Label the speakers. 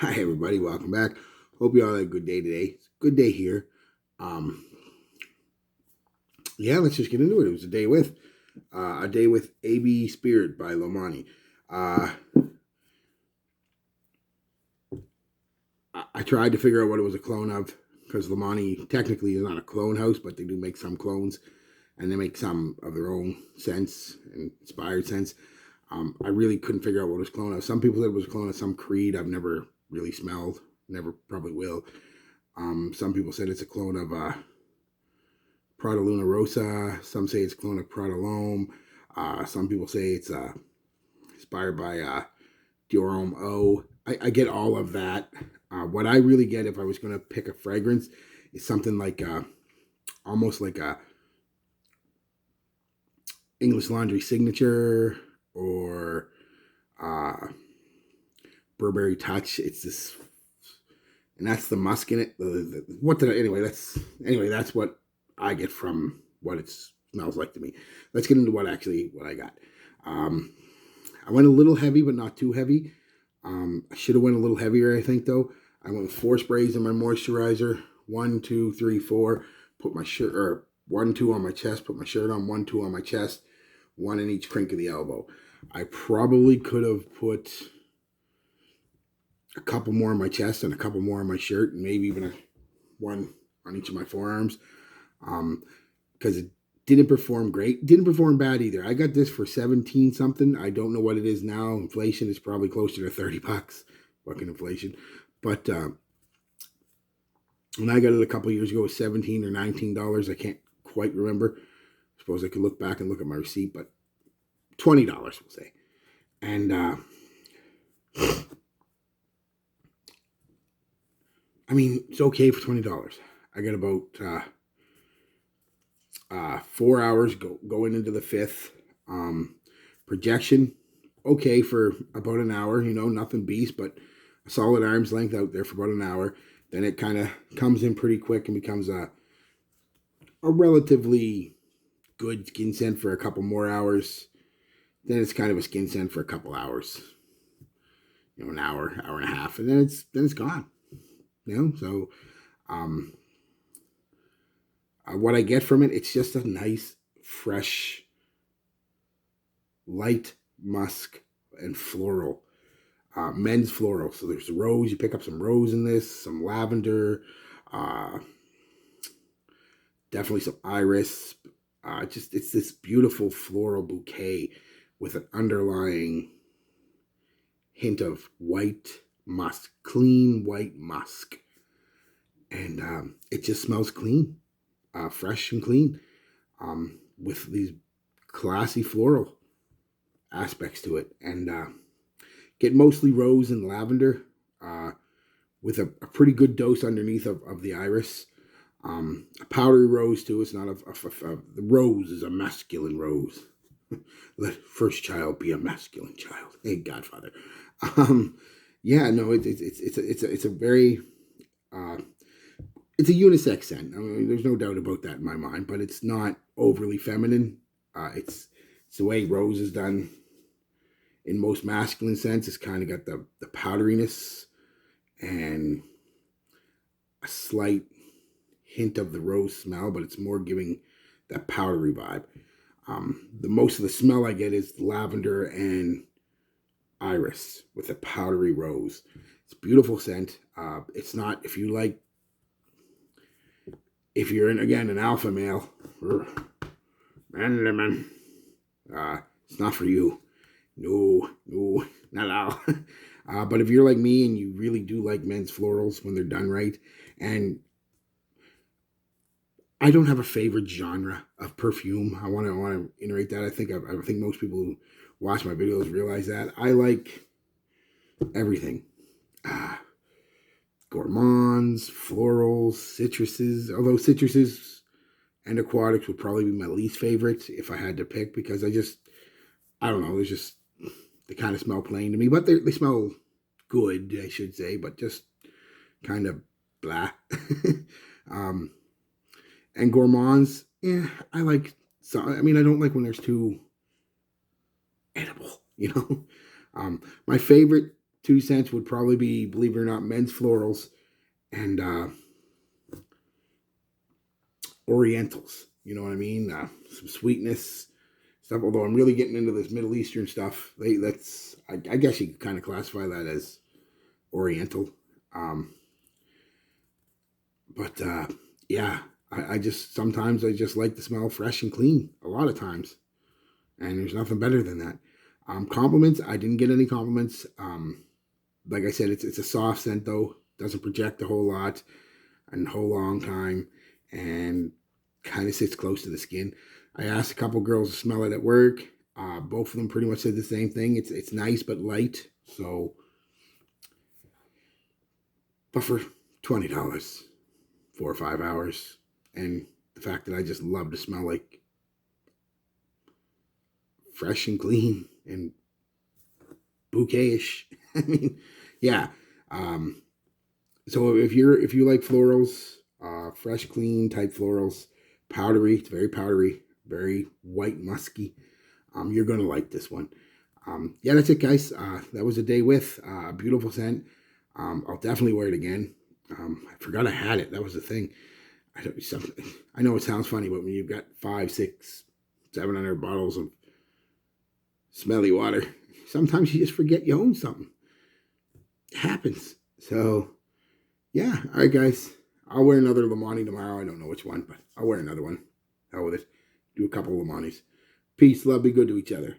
Speaker 1: Hi everybody, welcome back. Hope you all had a good day today. It's a good day here. Um, yeah, let's just get into it. It was a day with AB Spirt by Lomani. Uh, I tried to figure out what it was a clone of because Lomani technically is not a clone house, but they do make some clones and they make some of their own scents and inspired scents. I really couldn't figure out what it was a clone of. Some people said it was a clone of some creed I've never really smelled, never probably will. Some people said it's a clone of Prada Luna Rosa. Some say it's a clone of Prada L'Homme. Some people say it's inspired by Dior Homme. I get all of that. What I really get if I was going to pick a fragrance is something like almost like a English Laundry Signature or uh, Burberry Touch. It's this, and that's the musk in it. What did I, anyway? That's what I get from what it smells like to me. Let's get into what I got. Um, I went a little heavy, but not too heavy. I should have went a little heavier, I think, though. I went with 4 sprays in my moisturizer. 1, 2, 3, 4. Put my shirt, or 1, 2 on my chest. Put my shirt on. 1, 2 on my chest. 1 in each crink of the elbow. I probably could have put a couple more on my chest and a couple more on my shirt, and maybe even one on each of my forearms. Because it didn't perform great. Didn't perform bad either. I got this for 17 something. I don't know what it is now. Inflation is probably closer to 30 bucks. Fucking inflation. But when I got it a couple years ago, it was 17 or $19. I can't quite remember. I suppose I could look back and look at my receipt, but $20 we'll say. And I mean, it's okay for $20. I got about 4 hours going into the fifth. Projection, okay for about an hour. Nothing beast, but a solid arm's length out there for about an hour. Then it kind of comes in pretty quick and becomes a relatively good skin scent for a couple more hours. Then it's kind of a skin scent for a couple hours. An hour, hour and a half, and then it's gone. So what I get from it, it's just a nice, fresh, light musk and floral. Men's floral. So there's rose. You pick up some rose in this, some lavender, definitely some iris. It's this beautiful floral bouquet with an underlying hint of white musk, clean white musk. And it just smells clean, fresh and clean, with these classy floral aspects to it. And get mostly rose and lavender, with a pretty good dose underneath of the iris. A powdery rose too. It's not the rose is a masculine rose. Let first child be a masculine child. Hey, Godfather. Yeah, no, it's a very it's a unisex scent. I mean, there's no doubt about that in my mind, but it's not overly feminine. It's the way rose is done in most masculine scents. It's kind of got the powderiness and a slight hint of the rose smell, but it's more giving that powdery vibe. The most of the smell I get is lavender and iris with a powdery rose. It's a beautiful scent. It's not, if you're an alpha male, man, it's not for you. No, not at all. But if you're like me and you really do like men's florals when they're done right, and I don't have a favorite genre of perfume. I want to iterate that. I think most people who watch my videos realize that I like everything. Ah, gourmands, florals, citruses. Although citruses and aquatics would probably be my least favorite if I had to pick, because I don't know. They kind of smell plain to me, but they smell good, I should say, but just kind of blah. um, and gourmands, yeah, I like some. I mean, I don't like when there's too edible. My favorite 2 cents would probably be, believe it or not, men's florals and orientals. You know what I mean? Some sweetness stuff. Although I'm really getting into this Middle Eastern stuff. I guess you could kind of classify that as oriental. But yeah, I just sometimes I just like to smell fresh and clean. A lot of times, and there's nothing better than that. Compliments. I didn't get any compliments. Like I said, it's a soft scent though. Doesn't project a whole lot and a whole long time, and kind of sits close to the skin. I asked a couple girls to smell it at work. Both of them pretty much said the same thing. It's nice but light. So, but for $20, 4 or 5 hours, and the fact that I just love to smell like fresh and clean and bouquet-ish. I mean, yeah. So if you like florals, fresh, clean type florals, powdery, it's very powdery, very white, musky. You're gonna like this one. Yeah, that's it, guys. That was a day with beautiful scent. I'll definitely wear it again. I forgot I had it. That was the thing. I know it sounds funny, but when you've got 5, 6, 700 bottles of smelly water, sometimes you just forget you own something. It happens. So yeah, all right, guys. I'll wear another Lomani tomorrow. I don't know which one, but I'll wear another one. Hell with it. Do a couple of Lomanis. Peace, love, be good to each other.